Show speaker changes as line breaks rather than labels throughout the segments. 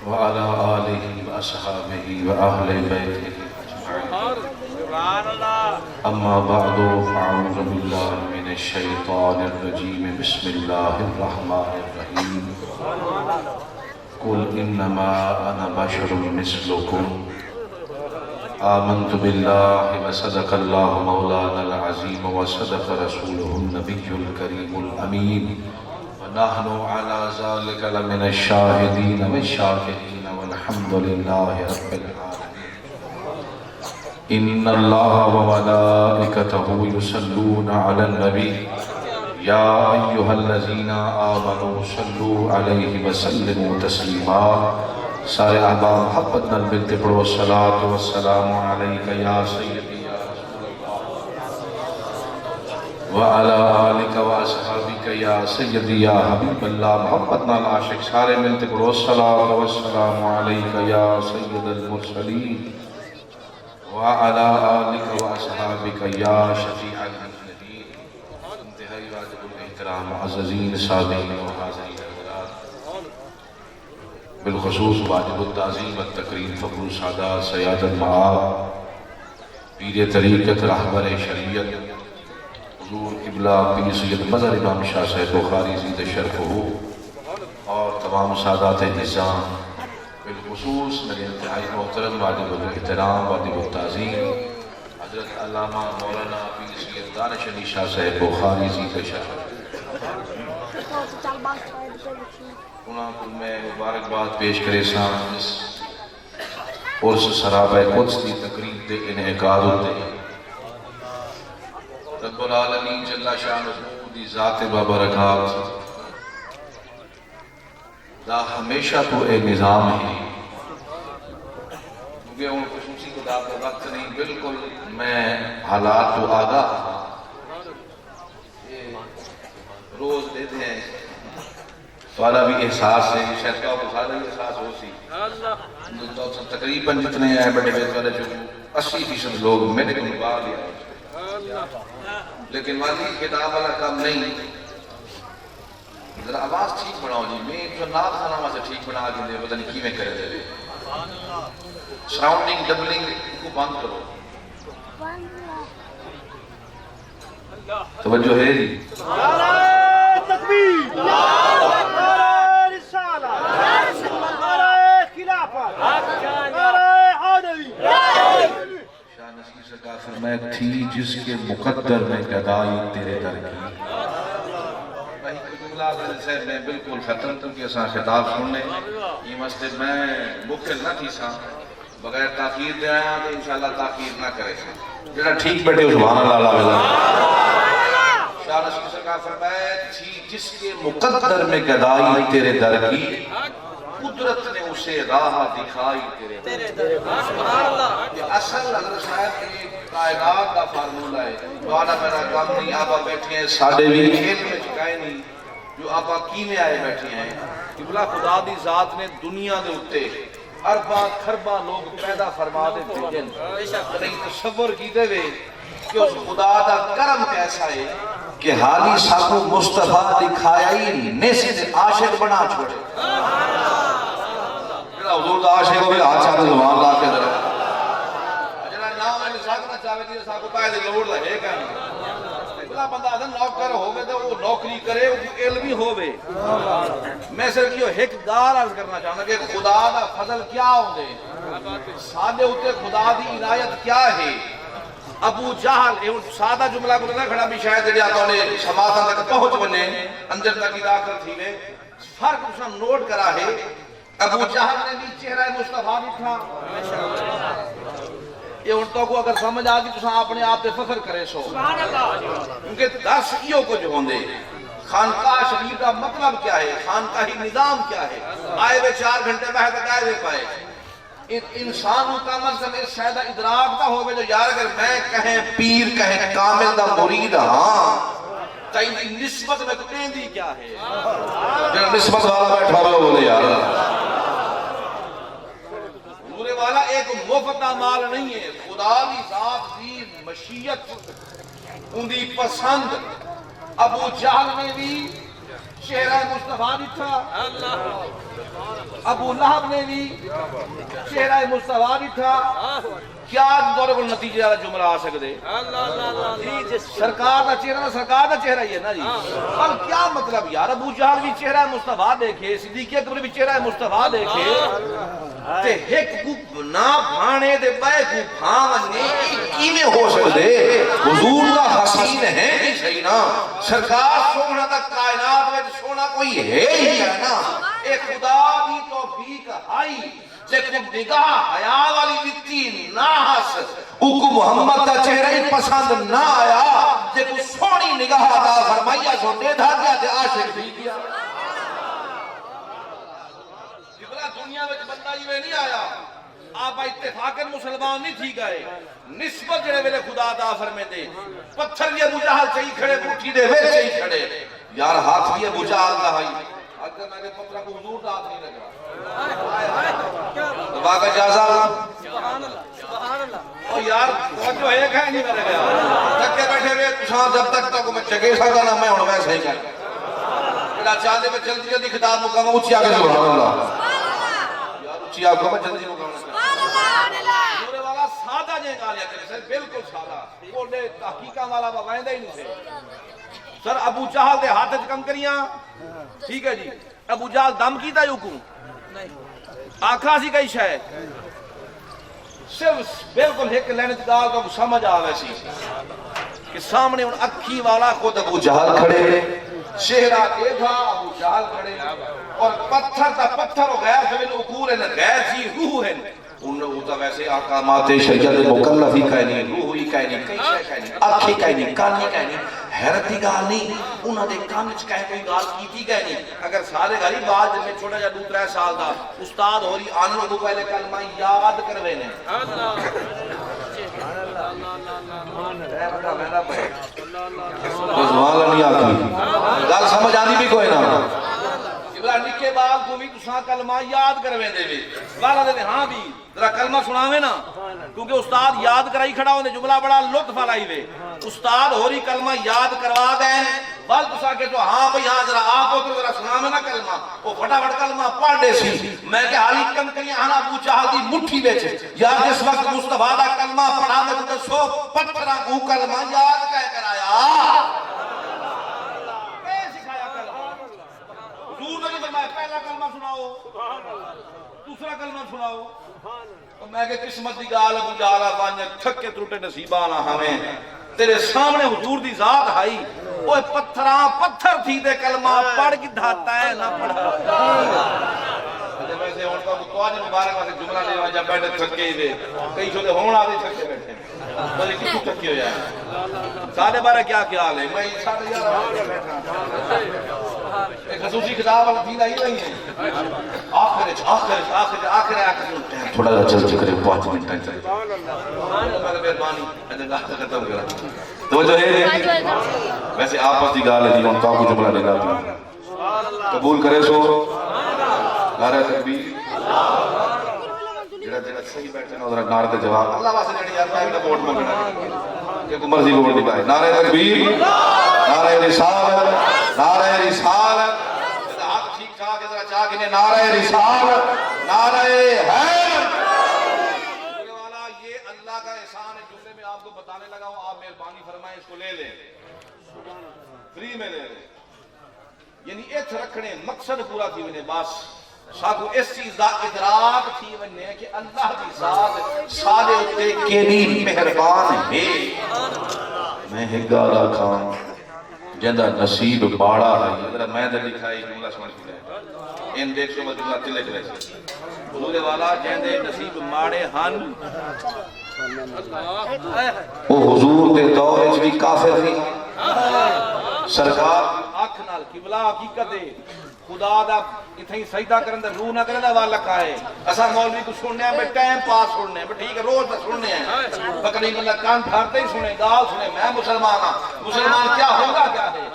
وعلى آله وأصحابه وأهل بيته أجمعين. أما بعد فأعوذ بالله من الشيطان الرجيم. بسم الله الرحمن الرحيم. قل إنما أنا بشر مثلكم آمنت بالله وصدق الله مولانا العظيم وصدق رسوله النبي الكريم الأمين ونحن على ذلك لمن الشاهدين والشاكرين والحمد لله رب العالمين. إن الله وملائكته يصلون على النبي يا أيها الذين آمنوا صلوا عليه وسلموا تسليما. سارے احباب محبت نال ملتے پڑھو الصلاۃ والسلام علیک یا سیدی یا رسول اللہ وعلی آلک واصحابک یا سیدی یا حبیب اللہ. محبت نال عاشق سارے ملتے پڑھو الصلاۃ والسلام علیک یا سید المرسلین وعلی آلک واصحابک یا شفیع المذنبین. انتہائی واجب الاحترام معززین سامعین و حاضرین حضرات، بالخصوص واجب التعظیم والتکریم فخر السادات سیاد المعاد پیر طریقت رہبر شریعت حضور قبلہ پیر سید مظہر امام شاہ صاحب بخاری زید شرف ہو اور تمام سادات نظام، بالخصوص میرے انتہائی محترم واجب الاحترام واجب التعظیم حضرت علامہ مولانا پیر سید دانش علی شاہ صاحب بخاری زید شرف. انہاں کو میں مبارکباد پیش کرے ساں اس عرس سرابہ قدس دی تقریب دے انعقاد ہوتے ہیں. رب العالمین جل شانہ دی ذات بابرکات دا ہمیشہ تو ایک نظام ہے کیونکہ ان خصوصی کتاب کا وقت نہیں، بالکل میں حالات تو آگاہ روز دیتے ہیں والا بھی احساس ہے، شاید کا بخار بھی احساس ہو سی تقریباً جتنے آئے بڑے بیت والے جو 80% لوگ میرے کو باہر لیا لیکن والی کتاب والا کام نہیں. ذرا آواز ٹھیک بناؤ جی، میں جو نات خانہ وہاں سے ٹھیک بنا کے دے پتہ نہیں کی میں کرے دے سراؤنڈنگ ڈبلنگ کو بند کرو. توجہ ہے جی؟ تکبیر میں تھی جس کے مقدر میں گدائی تیرے در کی. میں بالکل ختم تم کے ساتھ خطاب سننے یہ مسجد میں مکل نہ تھی ساں بغیر تاخیر دے آیا تو انشاءاللہ تاخیر نہ کرے ساں جنہا ٹھیک بیٹھے سبحان اللہ علیہ شاہ نصیر سرکار فرمائے تھی جس کے مقدر میں گدائی تیرے در کی قدرت نے اسے راہ دکھائی تیرے در. یہ اصل حضرت صاحب کی کائنات کا فارمولہ ہے. دعانا میرا کام نہیں، آبا بیٹھے ہیں ساڑھے بھی کھیل میں چکائے نہیں جو آبا کی میں آئے بیٹھے ہیں. قبلہ خدا دی ذات نے دنیا دے اتے اربا کھربا لوگ پیدا فرما دے بھیجن نہیں تصور کی دے وے کہ اس خدا دا کرم کیسا ہے کہ حالی ساکو مصطفیٰ دکھایا ہی نیسی سے عاشق بنا چھوڑے. حضور دا عاشق ہو بھی آج چاہتے زبان اللہ کے در جنہا نام ہے نساک نہ چاہے دیئے ساکو پائے دے لوڑ لگے گا نہیں. بلا بندہ آدھن نوکر ہوگے تو وہ نوکری کرے وہ علمی ہوگے. میں صرف یہ ایک گار عرض کرنا چاہتا کہ خدا دا فضل کیا ہوں دے سادے ہوتے خدا دی عنایت کیا ہے. ابو جہل سادہ جملہ کو نہ کھڑا بھی شاید دے آتا انہیں سماعتاں تک پہنچ بنے اندر تک داخل تھی میں فرق اس نے نوٹ کرا ہے. ابو جہل نے بھی چہرہ مصطفیٰ بھی تھا. یہ انتوں کو اگر سمجھ آگی تو اپنے آپ پہ فخر کرے سو کیونکہ درس ایوں کو جو ہوندے خانقاہ شریف کا مطلب کیا ہے، خانقاہی نظام کیا ہے. آئے ہوئے 4 گھنٹے بہت آئے ہوئے پائے انسانوں کا مذہب اس شاید ادراک دا ہوئے جو یار اگر میں کہیں پیر کہیں کامل دا مرید ہاں تا ان کی نسبت میں کہیں دی کیا ہے جنہا نسبت والا بیٹھا ہوئے بولے یار نورے والا ایک مفت مال نہیں ہے. خدا دی ذات دی مشیت ان دی پسند ابو جہل میں بھی چہرہ مصطفیٰ دکھا ابو لہب نے بھی چہرہ مصطفیٰ دکھا کیا دورے کو نتیجے والا جملہ آ سکتے سرکار کا چہرہ سرکار کا چہرہ ہی ہے نا جی اب کیا مطلب یار ابو جہل بھی چہرہ مصطفیٰ دیکھے صدیق اکبر بھی چہرہ مصطفیٰ دیکھے تے ایک کو نا بھانے دے بے کو بھانے کیویں ہو سکتے حضور کا حسین ہے نہیں صحیح نا سرکار سونا دا کائنات میں سونا کوئی ہے ہی ہے نا اے خدا دی توفیق ہائی لیکن نگاہ حیا والی دیتی ناس اوکو محمد دا چہرہ ہی پسند نہ آیا لیکن سونی نگاہ دا فرمائیا سو دے دھا گیا دے عاشق بھی گیا جبرا دنیا میں بندہ ہی میں نہیں آیا آپ اتفاقاً مسلمان نہیں تھی گئے نسبت جڑے ویلے خدا دا فرمے دے پتھر بھی ابو جہل چاہی کھڑے بوٹھی دے وے چاہی کھڑے یار ہاتھ بھی ابو جہل دا ہائی اگر میں نے پتھر کو حضور دا ہاتھ نہیں لگ رہا دبا کا جازہ اور یار جو ایک ہے نہیں میرے گیا تک کے بیٹھے ہوئے تشاہ جب تک تو میں چگے سکتا نا میں انہوں میں صحیح کر میرا چاہتے میں جلدی جلدی خطاب مقام اچھی آگے سبحان اللہ یار اچھی آگے میں جلدی مقام پورے والا سادہ جائیں گا لیا کرے سر بالکل سادہ بولے تحقیقہ والا بغائندہ ہی نہیں سے سر ابو جہل دے ہاتھ کم کریاں ٹھیک ہے جی ابو جہل دم کیتا ہے حکم آکھا سی کئی شاید صرف بالکل ایک لینت گال کو سمجھ آوے سی کہ سامنے ان اکھی والا خود ابو جہل کھڑے شہرہ دیکھا ابو جہل کھڑے اور پتھر تا پتھر و غیر فمن اکور ہے غیر جی روح ہے انہوں ہوتا ویسے آقامات شریعت مکلفی کہنی روحی کہنی کئی شے کہنی آنکھی کہنی کانی کہنی حیرتی گال نہیں انہوں نے کانچ کہہ کوئی گال کی تھی کہنی اگر سارے گھری بات جب میں چھوٹا جا دوترہ سال دا استاد ہو رہی آنوں کو پہلے کلمہ یاد کروے نے سبحان اللہ نہیں آتی گال سمجھ آنی بھی کوئی نہ ابراہیم نکے بعد کو بھی تساں کلمہ یاد کرویں دے بھی والا دے ہاں بھی ذرا کلمہ سناویں نا کیونکہ استاد یاد کرائی کھڑا ہونے جملہ بڑا لطف آلائی وے استاد ہو رہی کلمہ یاد کروا دیں بل تساں کہ جو ہاں بھئی ہاں ذرا آپ ہو تو ذرا سناویں نا کلمہ وہ پھٹا پھٹ کلمہ پڑھ دے سی میں کہ حالی کم کری آنا ابو جہل دی مٹھی بیچے یا جس وقت مصطفیٰ دا کلمہ پڑھا میں تو سو پتھرہ کو کلمہ یاد کہہ کر آیا پہلا کلمہ سناؤ دوسرا کلمہ سناؤ میں کہ قسمت دی گال ابو جہل بانجے تھکے تروٹے نصیبہ نہ ہمیں تیرے سامنے حضور دی ذات آئی اوہ پتھراں پتھر تھی دے کلمہ پڑھ کی دھاتا ہے نہ پڑھا ویسے ان کا توجہ مبارک واسے جملہ لے وجہ بیٹھے تھکے ہی دے کئی چھوٹے ہون آدھے تھکے بیٹھے بلے کسی تھکے ہو جائے سادے بارہ کیا خیال ہے میں سادے یار آگے بیٹھا ایک خصوصی خطاب والا دین آئی نہیں ہے آخر تھوڑا جا چل چکرے 5 منٹ ٹائم چلے مہربانی اللہ کا ختم کرا تو جو ہے ویسے آپس دی گال ہے جی ان کا کو جملہ لے گا قبول کرے سو نعرہ تکبیر جڑا جڑا صحیح بیٹھے نا ادھر نعرہ تے جواب اللہ واسطے جڑی یار میں نے ووٹ منگنا کہ کو مرضی ووٹ دی پائے نعرہ تکبیر نعرہ رسالت نعرہ رسالت ہاتھ ٹھیک ٹھاک ذرا چاہ کے نعرہ رسالت نعرہ حیدر والا یہ اللہ کا احسان ہے جملے میں آپ کو بتانے لگا ہوں آپ مہربانی فرمائیں اس کو لے لیں فری میں لے لیں یعنی ایتھ رکھنے مقصد پورا تھی انہیں بس ساکو اس چیز دا ادراک تھی وننے کہ اللہ دی ذات سارے اتے کیلی مہربان ہے میں ہگارا کھان جندہ نصیب باڑا ہے میں در لکھائی جملہ سمجھ کے ان دیکھ سو میں جملہ تلک رہے سے حضور والا جندے نصیب ماڑے ہن وہ حضور دے دور اچھ بھی کافر تھی سرکار آنکھ نال قبلہ حقیقت ہے خدا دا اتھائی سجدہ کرن دا روح نہ کرن دا والا کہے اسا مولوی کو سننے ہیں بے ٹائم پاس سننے ہیں بے ٹھیک ہے روز دا سننے ہیں بکری اللہ کان پھارتے ہی سنیں گال سنیں میں مسلمان ہاں مسلمان کیا ہوگا کیا ہے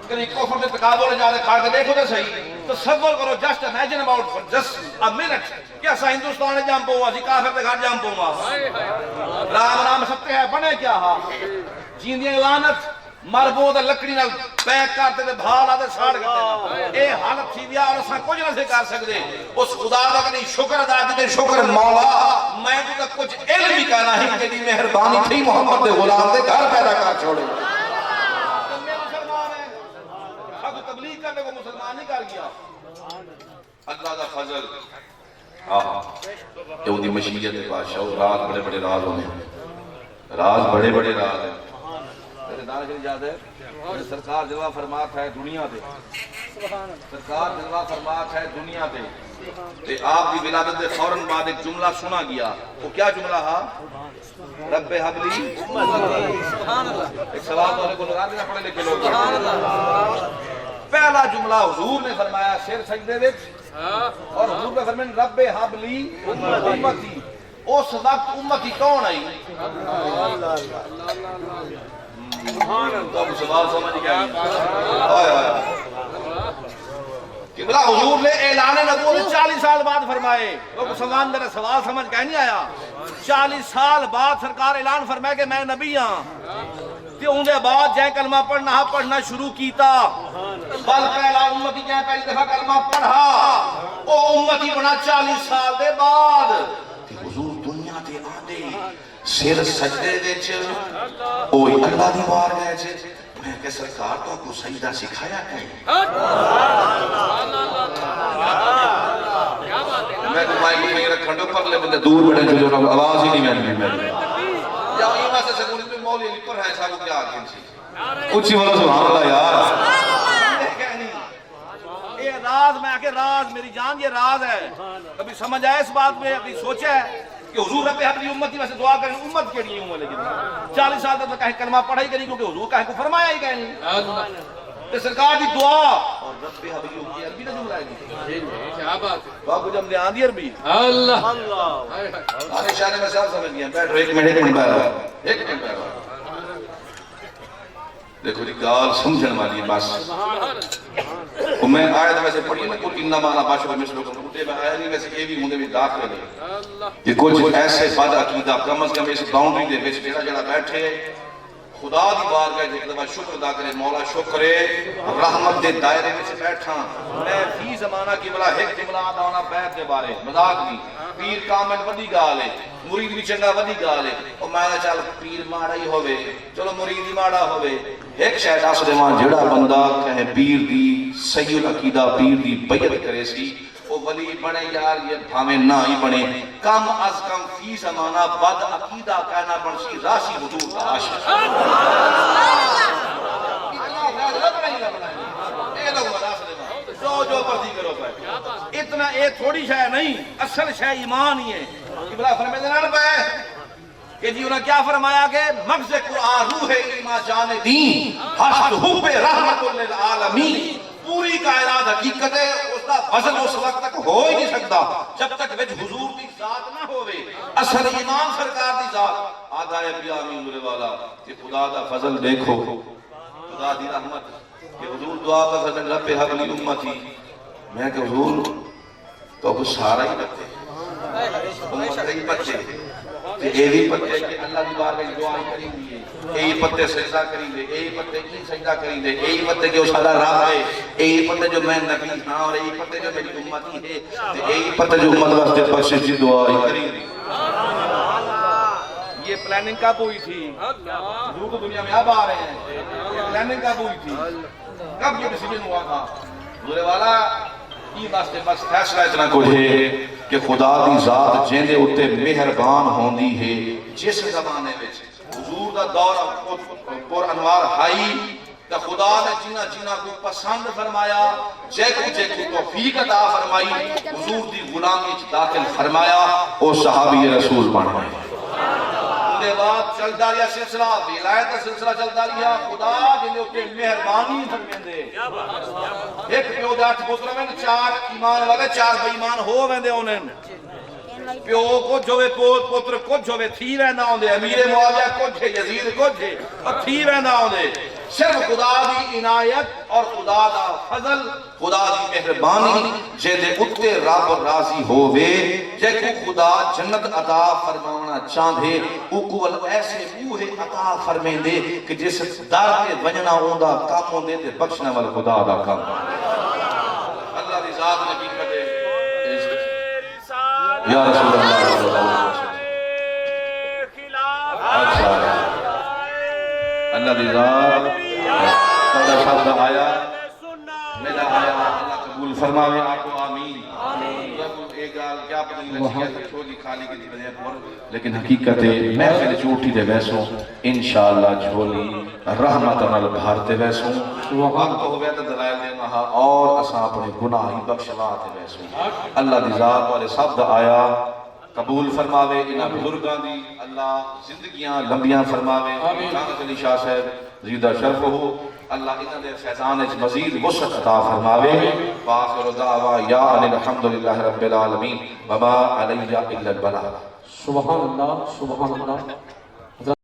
کہیں کفر سے تقابل جا رہے کھاڑ کے دیکھو دے صحیح تصور کرو just imagine about for just a minute کیا سا ہندوستان جام پوا سی کافر دے گھر جام پوا رام رام ستے ہے بنے کیا ہاں جیندیاں لعنت مربوط لکڑی نال پیک کرتے تے بھال آتے ساڑ کرتے اے حالت تھی دیا اور اساں کچھ نہ سے کر سکتے اس خدا دا کدی شکر ادا کیتے شکر مولا میں تو کچھ علم ہی کہنا ہے کہ دی مہربانی تھی محمد دے غلام دے گھر پیدا کر چھوڑے مسلمان ہے حق تبلیغ کرنے کو مسلمان نہیں کر گیا اللہ دا فضل یہ ان کی مشیت بادشاہ راز بڑے بڑے راز ہونے راز بڑے بڑے راز ہیں میرے دانا شریف یاد ہے سرکار جلوہ فرمات ہے دنیا دے سرکار جلوہ فرمات ہے دنیا دے تے آپ کی ولادت دے فوراً بعد ایک جملہ سنا گیا وہ کیا جملہ ہا رب حبلی ایک سوال تو کو لگا دینا پڑے لکھے لوگ پہلا جملہ حضور نے فرمایا سر سجدے وچ اور حضور نے فرمایا رب حبلی امتی اس وقت امتی کون آئی تو اب سوال سمجھ گیا قبلہ حضور نے اعلان نبوت 40 سال بعد فرمائے تو مسلمان میرا سوال سمجھ کہیں نہیں آیا 40 سال بعد سرکار اعلان فرمائے کہ میں نبی ہاں کہ اندھے بعد جائے کلمہ پڑھنا شروع کیتا بل پہلا امتی جائے پہلی دفعہ کلمہ پڑھا او امتی بنا 40 سال دے بعد حضور دنیا دے آدھے سر سجدے دے چل اوہ اللہ دی بار گئے چل میں کہ سرکار تو کو سجدہ سکھایا کہیں میں تو مائک میں رکھنڈو پر لے بندے دور بڑھے جو آواز ہی نہیں میں یا ایمہ سے سکونی میں مولی علی پر ہے چھاکو کیا آگے چی اچھی والا سبحان اللہ یار یہ راز میں آکے راز میری جان یہ راز ہے کبھی سمجھ آئے اس بات میں کبھی سوچا ہے کہ حضور رب اپنی امتی میں سے دعا کریں امت کے لیے ہوں لیکن 40 سال تک کہیں کلمہ پڑھا ہی کریں کیونکہ حضور کہیں کو فرمایا ہی کہیں تو سرکار دی دعا اور رب حبیب کی عربی نہ جملہ ہے کیا بات ہے باقو جب نے آندھی عربی اللہ آنے شانے میں صاحب سمجھ گیا بیٹھو ایک منٹ بیٹھو دیکھو جی گال سمجھن والی بس میں آیت ویسے پڑھی نا کل انما انا بشر مثلکم اٹھے میں آیا نہیں ویسے یہ بھی ہوں دے بھی داخل ہے کہ کچھ ایسے بد عقیدہ کم از کم اس باؤنڈری دے وچ جڑا بیٹھے خدا دی بار گئے ایک دفعہ شکر ادا کرے مولا شکرے رحمت دے دائرے میں سے بیٹھا میں فی زمانہ کی بلا ایک جملہ آدھا ہونا بیعت دے بارے مذاق نہیں پیر کامل ودی گال ہے مرید بھی چنگا ودی گال ہے اور میں چل پیر ماڑا ہی ہوئے چلو مرید ہی ماڑا ہوئے ایک شاید آسدے وہاں جڑا بندہ کہے پیر دی صحیح العقیدہ پیر دی بیعت کرے سی وہ ولی بنے یار یہ بھامے نہ ہی بنے کم از کم فی زمانہ بد عقیدہ کہنا بنسی راسی حضور کا عاشق جو پردی کرو پہ اتنا ایک تھوڑی شاہ نہیں اصل شاہ ایمان ہی ہے قبلہ فرمائے دینا پہ کہ جی انہوں نے کیا فرمایا کہ مغز قرآن روح ایمان جان دین حشد حب رحمت للعالمین پوری کائنات حقیقت ہے اس کا فضل اس وقت تک ہو ہی نہیں سکتا جب تک وچ حضور دی ذات نہ ہوئے اصل ایمان سرکار دی ذات آدھا ہے بیا امین دلے والا کہ خدا دا فضل دیکھو خدا دی رحمت کہ حضور دعا کا فضل رب حبلی امتی میں کہ حضور تو اب سارا ہی پتے امت ہی پتے یہ بھی پتے کہ اللہ دی بار میں دعائیں کریں دیئے یہی پتے سجدہ کریں دے یہی پتے کی سجدہ کریں دے یہی پتے کہ اسادہ راہ ہے یہی پتے جو میں نبی ہاں اور یہی پتے جو میری امتی ہے یہی پتے جو امت واسطے بخشش کی دعائیں کریں دے یہ پلاننگ کب ہوئی تھی حضور کو دنیا میں اب آ رہے ہیں یہ پلاننگ کب ہوئی تھی کب یہ ڈیسیجن ہوا تھا حضور والا یہ واسطے بس فیصلہ اتنا کچھ ہے کہ خدا دی ذات جیندے اتے مہربان ہوندی ہے جس زمانے وچ حضور دا دور پر انوار ہائی کہ خدا نے جنہ جنہ کو پسند فرمایا جے کو توفیق عطا فرمائی حضور دی غلامی وچ داخل فرمایا او صحابی رسول بن گئے دے بعد چلتا رہا سلسلہ ولایت کا سلسلہ چلتا رہا خدا جن کے مہربانی فرمیندے ایک پیو دے 8 پتر میں 4 ایمان والے 4 بے ایمان ہو ویندے انہن پیو کو جوے پتر کو جوے تھی ویندا ہوندے امیر معاویہ کو یزید کو اور تھی ویندا ہوندے صرف خدا دی عنایت اور خدا دا فضل خدا دی مہربانی جے دے اتے رب راضی ہووے جے کو خدا جنت عطا فرماونا چاندے اوکول ایسے اوہے عطا فرمین دے کہ جس در کے ونجنا ہوندا کام ہوندے تے بخشنا والا خدا دا کام اللہ دی ذات نے کی کہتے یا رسول اللہ صلی اللہ علیہ وسلم اچھا اللہ دی ذات تھوڑا شبد آیا میرا آیا اللہ قبول فرماوے آٹو آمین ایک گال کیا پتہ نہیں لچھی ہے چھوڑی کھالی کی دی وجہ پر لیکن حقیقت محفل چوٹی دے ویسوں انشاءاللہ جھولی رحمت نال بھارتے ویسوں وقت ہوئے تو دلائل دے مہا اور اساں اپنے گناہی بخشواتے ویسوں اللہ دی ذات والے شبد آیا قبول فرماوے انہاں بزرگاں دی اللہ زندگیاں لمبیاں فرماوے جانت علی شاہ صاحب زیدہ شرف ہو اللہ انہاں دے فیضان اچ مزید وسعت عطا فرماوے وآخر دعوا یا ان الحمدللہ رب العالمین وما علیہ الا البلاغ.
سبحان اللہ.